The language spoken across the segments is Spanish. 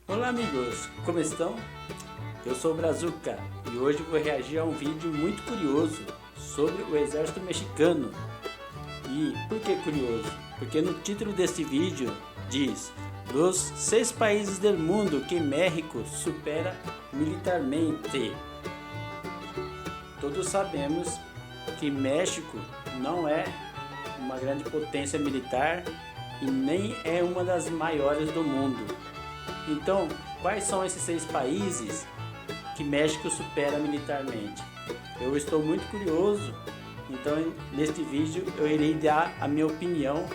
Olá amigos, como estão? Eu sou o Brazuca e hoje vou reagir a um vídeo muito curioso sobre o exército mexicano. E por que curioso? Porque no título deste vídeo diz: dos 6 países do mundo que México supera militarmente. Todos sabemos que México não é uma grande potência militar e nem é uma das maiores do mundo. Então, quais são esses 6 países que México supera militarmente? Eu estou muito curioso, então neste vídeo eu irei dar a minha opinião,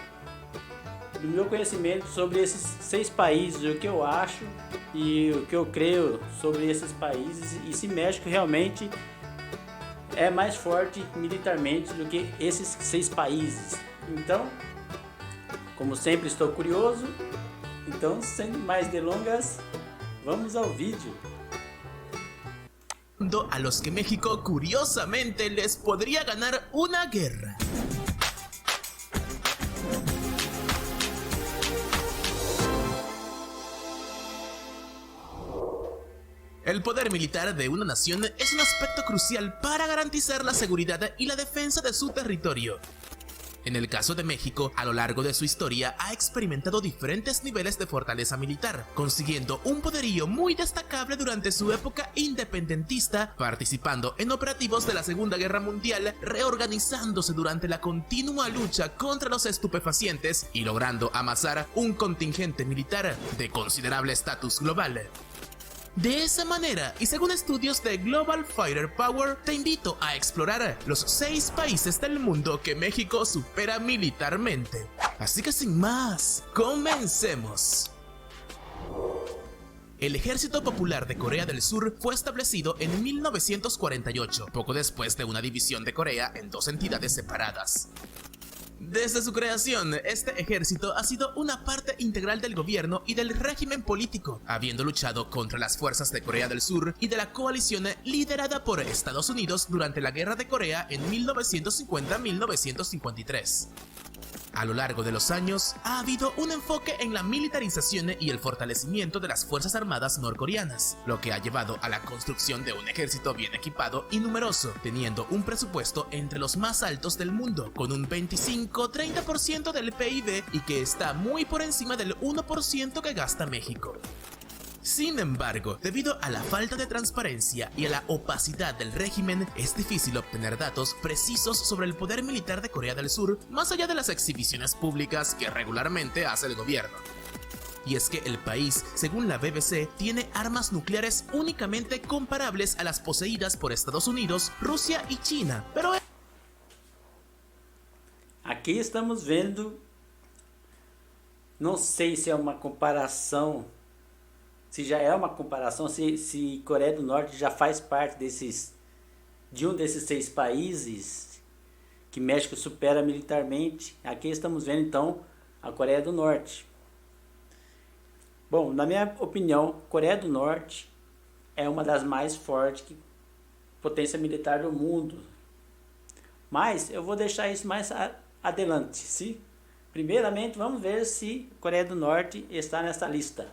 do meu conhecimento sobre esses 6 países, o que eu acho e o que eu creio sobre esses países e se México realmente é mais forte militarmente do que esses 6 países. Então, como sempre estou curioso, então sem mais delongas, vamos ao vídeo. A los que México curiosamente les podría ganar una guerra. El poder militar de una nación es un aspecto crucial para garantizar la seguridad y la defensa de su territorio. En el caso de México, a lo largo de su historia ha experimentado diferentes niveles de fortaleza militar, consiguiendo un poderío muy destacable durante su época independentista, participando en operativos de la Segunda Guerra Mundial, reorganizándose durante la continua lucha contra los estupefacientes y logrando amasar un contingente militar de considerable estatus global. De esa manera, y según estudios de Global Fighter Power, te invito a explorar los 6 países del mundo que México supera militarmente. Así que sin más, comencemos. El Ejército Popular de Corea del Sur fue establecido en 1948, poco después de una división de Corea en 2 entidades separadas. Desde su creación, este ejército ha sido una parte integral del gobierno y del régimen político, habiendo luchado contra las fuerzas de Corea del Sur y de la coalición liderada por Estados Unidos durante la Guerra de Corea en 1950-1953. A lo largo de los años, ha habido un enfoque en la militarización y el fortalecimiento de las Fuerzas Armadas norcoreanas, lo que ha llevado a la construcción de un ejército bien equipado y numeroso, teniendo un presupuesto entre los más altos del mundo, con un 25-30% del PIB y que está muy por encima del 1% que gasta México. Sin embargo, debido a la falta de transparencia y a la opacidad del régimen, es difícil obtener datos precisos sobre el poder militar de Corea del Sur, más allá de las exhibiciones públicas que regularmente hace el gobierno. Y es que el país, según la BBC, tiene armas nucleares únicamente comparables a las poseídas por Estados Unidos, Rusia y China, pero... Aqui estamos vendo, não sei se é uma comparação, se já é uma comparação, se Coreia do Norte já faz parte de um desses 6 países que México supera militarmente. Aqui estamos vendo então a Coreia do Norte. Bom, na minha opinião, Coreia do Norte é uma das mais fortes potência militar do mundo. Mas eu vou deixar isso mais adelante. Primeiramente, vamos ver se Coreia do Norte está nessa lista.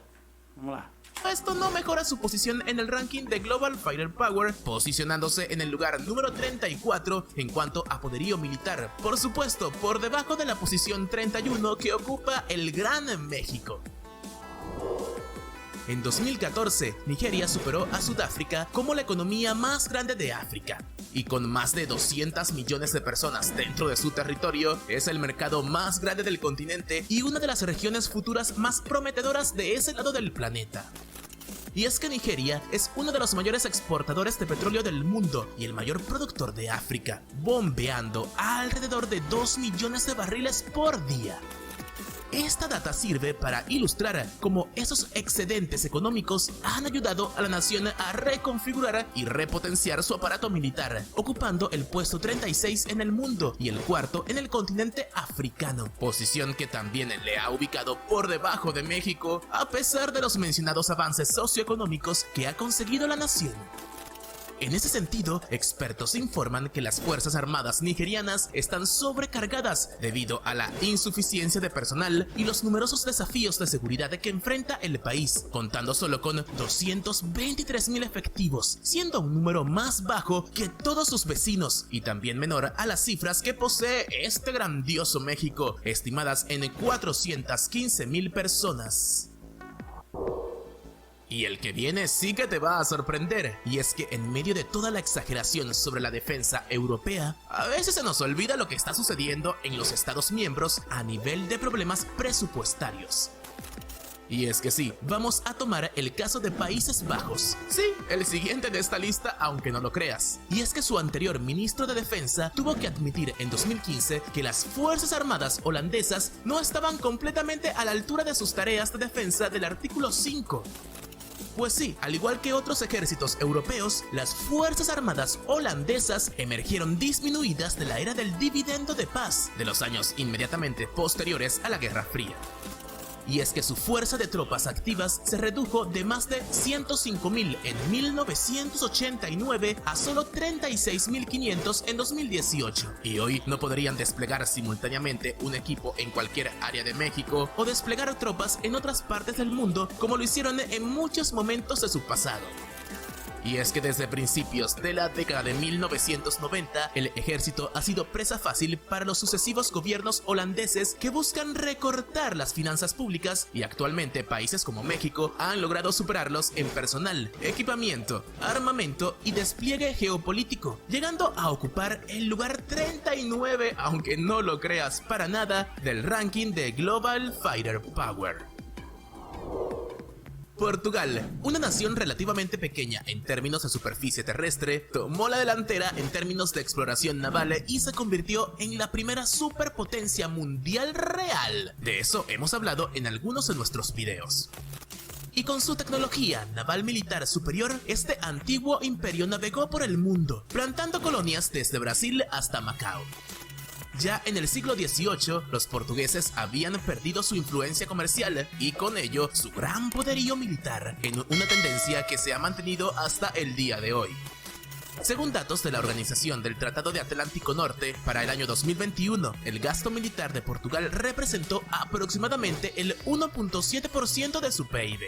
Vamos lá. Esto no mejora su posición en el ranking de Global Fighter Power, posicionándose en el lugar número 34 en cuanto a poderío militar, por supuesto por debajo de la posición 31 que ocupa el Gran México. En 2014, Nigeria superó a Sudáfrica como la economía más grande de África, y con más de 200 millones de personas dentro de su territorio, es el mercado más grande del continente y una de las regiones futuras más prometedoras de ese lado del planeta. Y es que Nigeria es uno de los mayores exportadores de petróleo del mundo y el mayor productor de África, bombeando a alrededor de 2 millones de barriles por día. Esta data sirve para ilustrar cómo esos excedentes económicos han ayudado a la nación a reconfigurar y repotenciar su aparato militar, ocupando el puesto 36 en el mundo y el cuarto en el continente africano, posición que también le ha ubicado por debajo de México, a pesar de los mencionados avances socioeconómicos que ha conseguido la nación. En ese sentido, expertos informan que las Fuerzas Armadas nigerianas están sobrecargadas debido a la insuficiencia de personal y los numerosos desafíos de seguridad que enfrenta el país, contando solo con 223.000 efectivos, siendo un número más bajo que todos sus vecinos y también menor a las cifras que posee este grandioso México, estimadas en 415.000 personas. Y el que viene sí que te va a sorprender, y es que en medio de toda la exageración sobre la defensa europea, a veces se nos olvida lo que está sucediendo en los Estados miembros a nivel de problemas presupuestarios. Y es que sí, vamos a tomar el caso de Países Bajos. Sí, el siguiente de esta lista, aunque no lo creas. Y es que su anterior ministro de Defensa tuvo que admitir en 2015 que las Fuerzas Armadas holandesas no estaban completamente a la altura de sus tareas de defensa del artículo 5. Pues sí, al igual que otros ejércitos europeos, las Fuerzas Armadas holandesas emergieron disminuidas de la era del dividendo de paz de los años inmediatamente posteriores a la Guerra Fría. Y es que su fuerza de tropas activas se redujo de más de 105.000 en 1989 a solo 36.500 en 2018. Y hoy no podrían desplegar simultáneamente un equipo en cualquier área de México o desplegar tropas en otras partes del mundo como lo hicieron en muchos momentos de su pasado. Y es que desde principios de la década de 1990, el ejército ha sido presa fácil para los sucesivos gobiernos holandeses que buscan recortar las finanzas públicas, y actualmente países como México han logrado superarlos en personal, equipamiento, armamento y despliegue geopolítico, llegando a ocupar el lugar 39, aunque no lo creas para nada, del ranking de Global Fighter Power. Portugal, una nación relativamente pequeña en términos de superficie terrestre, tomó la delantera en términos de exploración naval y se convirtió en la primera superpotencia mundial real. De eso hemos hablado en algunos de nuestros videos. Y con su tecnología naval militar superior, este antiguo imperio navegó por el mundo, plantando colonias desde Brasil hasta Macao. Ya en el siglo XVIII, los portugueses habían perdido su influencia comercial y con ello su gran poderío militar, en una tendencia que se ha mantenido hasta el día de hoy. Según datos de la Organización del Tratado de Atlántico Norte, para el año 2021, el gasto militar de Portugal representó aproximadamente el 1.7% de su PIB.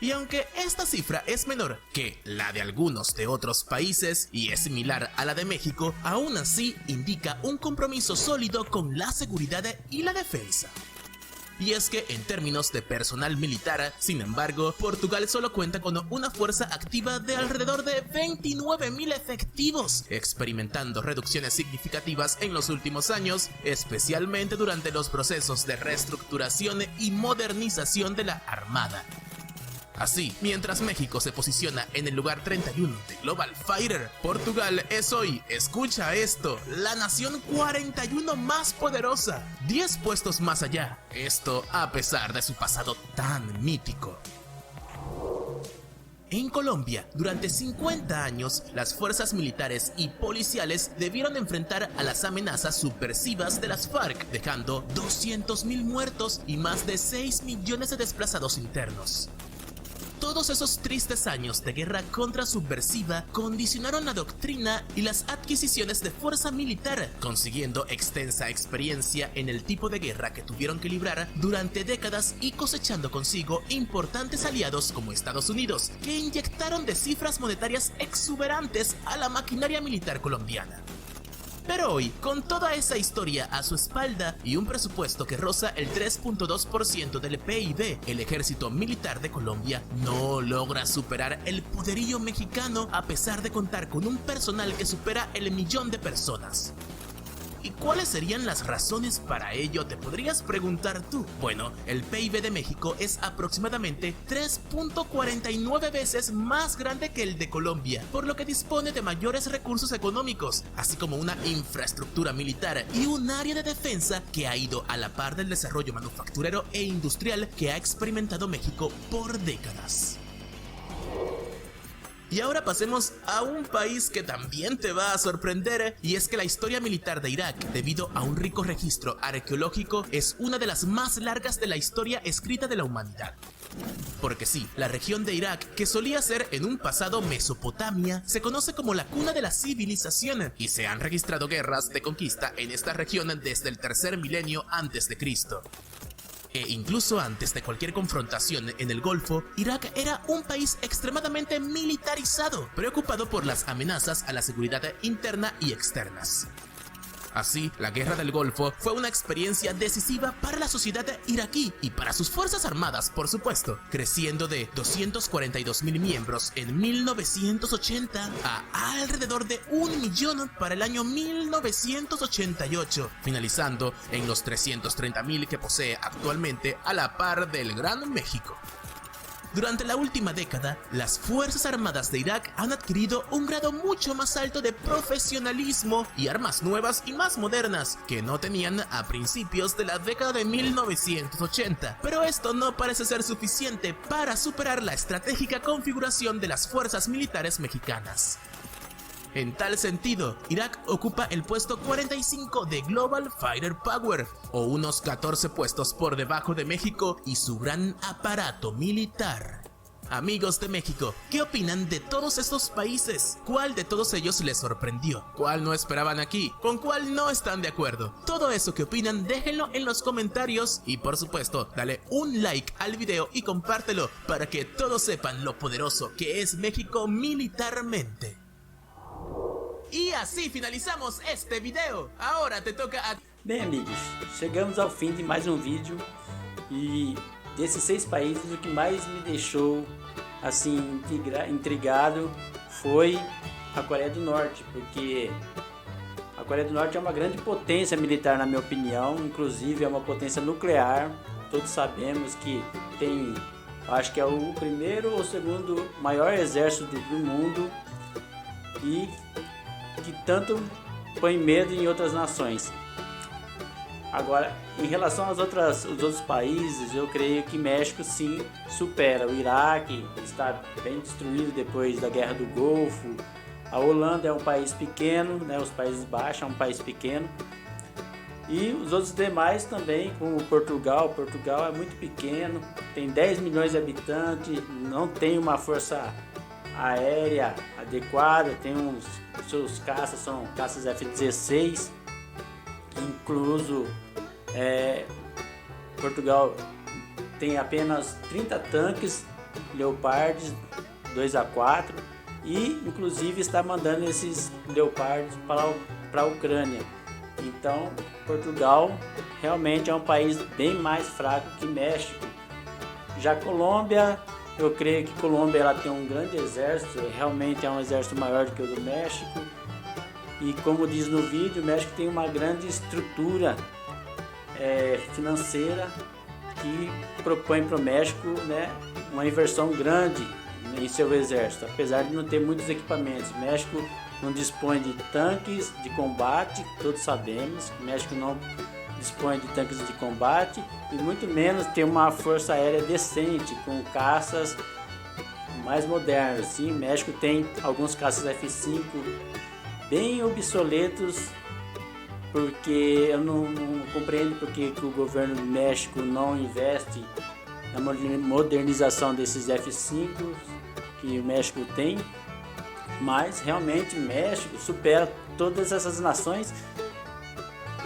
Y aunque esta cifra es menor que la de algunos de otros países y es similar a la de México, aún así indica un compromiso sólido con la seguridad y la defensa. Y es que en términos de personal militar, sin embargo, Portugal solo cuenta con una fuerza activa de alrededor de 29.000 efectivos, experimentando reducciones significativas en los últimos años, especialmente durante los procesos de reestructuración y modernización de la Armada. Así, mientras México se posiciona en el lugar 31 de Global Fighter, Portugal es hoy, escucha esto, la nación 41 más poderosa, 10 puestos más allá, esto a pesar de su pasado tan mítico. En Colombia, durante 50 años, las fuerzas militares y policiales debieron enfrentar a las amenazas subversivas de las FARC, dejando 200.000 muertos y más de 6 millones de desplazados internos. Todos esos tristes años de guerra contrasubversiva condicionaron la doctrina y las adquisiciones de fuerza militar, consiguiendo extensa experiencia en el tipo de guerra que tuvieron que librar durante décadas y cosechando consigo importantes aliados como Estados Unidos, que inyectaron de cifras monetarias exuberantes a la maquinaria militar colombiana. Pero hoy, con toda esa historia a su espalda y un presupuesto que roza el 3.2% del PIB, el ejército militar de Colombia no logra superar el poderío mexicano a pesar de contar con un personal que supera el 1.000.000 de personas. ¿Y cuáles serían las razones para ello? Te podrías preguntar tú. Bueno, el PIB de México es aproximadamente 3.49 veces más grande que el de Colombia, por lo que dispone de mayores recursos económicos, así como una infraestructura militar y un área de defensa que ha ido a la par del desarrollo manufacturero e industrial que ha experimentado México por décadas. Y ahora pasemos a un país que también te va a sorprender, y es que la historia militar de Irak, debido a un rico registro arqueológico, es una de las más largas de la historia escrita de la humanidad. Porque sí, la región de Irak, que solía ser en un pasado Mesopotamia, se conoce como la cuna de la civilización y se han registrado guerras de conquista en esta región desde el tercer milenio antes de Cristo. E incluso antes de cualquier confrontación en el Golfo, Irak era un país extremadamente militarizado, preocupado por las amenazas a la seguridad interna y externas. Así, la Guerra del Golfo fue una experiencia decisiva para la sociedad iraquí y para sus fuerzas armadas, por supuesto, creciendo de 242.000 miembros en 1980 a alrededor de 1 millón para el año 1988, finalizando en los 330.000 que posee actualmente, a la par del Gran México. Durante la última década, las Fuerzas Armadas de Irak han adquirido un grado mucho más alto de profesionalismo y armas nuevas y más modernas que no tenían a principios de la década de 1980. Pero esto no parece ser suficiente para superar la estratégica configuración de las fuerzas militares mexicanas. En tal sentido, Irak ocupa el puesto 45 de Global Fighter Power, o unos 14 puestos por debajo de México y su gran aparato militar. Amigos de México, ¿qué opinan de todos estos países? ¿Cuál de todos ellos les sorprendió? ¿Cuál no esperaban aquí? ¿Con cuál no están de acuerdo? Todo eso que opinan, déjenlo en los comentarios y por supuesto, dale un like al video y compártelo para que todos sepan lo poderoso que es México militarmente. E assim finalizamos este video. Agora te toca a... Bem, amigos, chegamos ao fim de mais um vídeo e desses 6 países o que mais me deixou assim intrigado foi a Coreia do Norte, porque a Coreia do Norte é uma grande potência militar, na minha opinião, inclusive é uma potência nuclear. Todos sabemos que tem, acho que é o primeiro ou segundo maior exército do mundo e que tanto põe medo em outras nações. Agora, em relação aos outros países, eu creio que México sim supera. O Iraque está bem destruído depois da Guerra do Golfo. A Holanda é um país pequeno, né? Os Países Baixos é um país pequeno. E os outros demais também, como Portugal. Portugal é muito pequeno, tem 10 milhões de habitantes, não tem uma força aérea adequada, tem seus caças, são caças F-16, incluso Portugal tem apenas 30 tanques Leopards 2A4 e inclusive está mandando esses Leopards para a Ucrânia. Então Portugal realmente é um país bem mais fraco que México. Já Colômbia, eu creio que Colômbia ela tem um grande exército, realmente é um exército maior do que o do México. E como diz no vídeo, o México tem uma grande estrutura financeira que propõe para o México, né, uma inversão grande em seu exército, apesar de não ter muitos equipamentos. O México não dispõe de tanques de combate, todos sabemos que o México não dispõe de tanques de combate e muito menos tem uma força aérea decente com caças mais modernos. Sim, o México tem alguns caças F-5 bem obsoletos, porque eu não compreendo porque que o governo do México não investe na modernização desses F-5 que o México tem, mas realmente o México supera todas essas nações,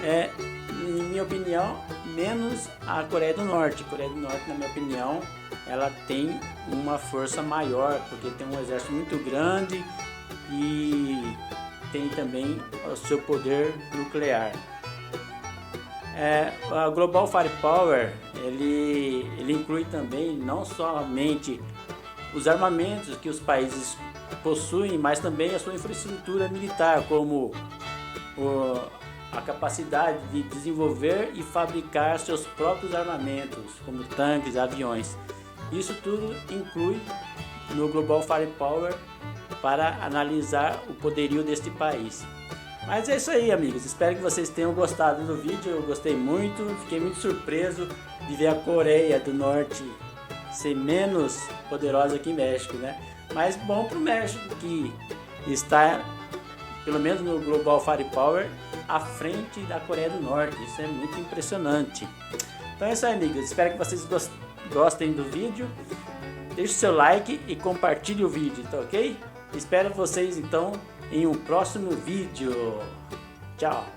em minha opinião, menos a Coreia do Norte. A Coreia do Norte, na minha opinião, ela tem uma força maior, porque tem um exército muito grande e tem também o seu poder nuclear. A Global Firepower ele inclui também não somente os armamentos que os países possuem, mas também a sua infraestrutura militar, como a capacidade de desenvolver e fabricar seus próprios armamentos, como tanques, aviões. Isso tudo inclui no Global Firepower para analisar o poderio deste país. Mas é isso aí, amigos, espero que vocês tenham gostado do vídeo. Eu gostei muito, fiquei muito surpreso de ver a Coreia do Norte ser menos poderosa que o México, né? Mas bom para o México, que está, pelo menos no Global Firepower, à frente da Coreia do Norte. Isso é muito impressionante. Então é isso aí, amigos, espero que vocês gostem do vídeo. Deixe seu like e compartilhe o vídeo, tá ok? Espero vocês então em um próximo vídeo. Tchau!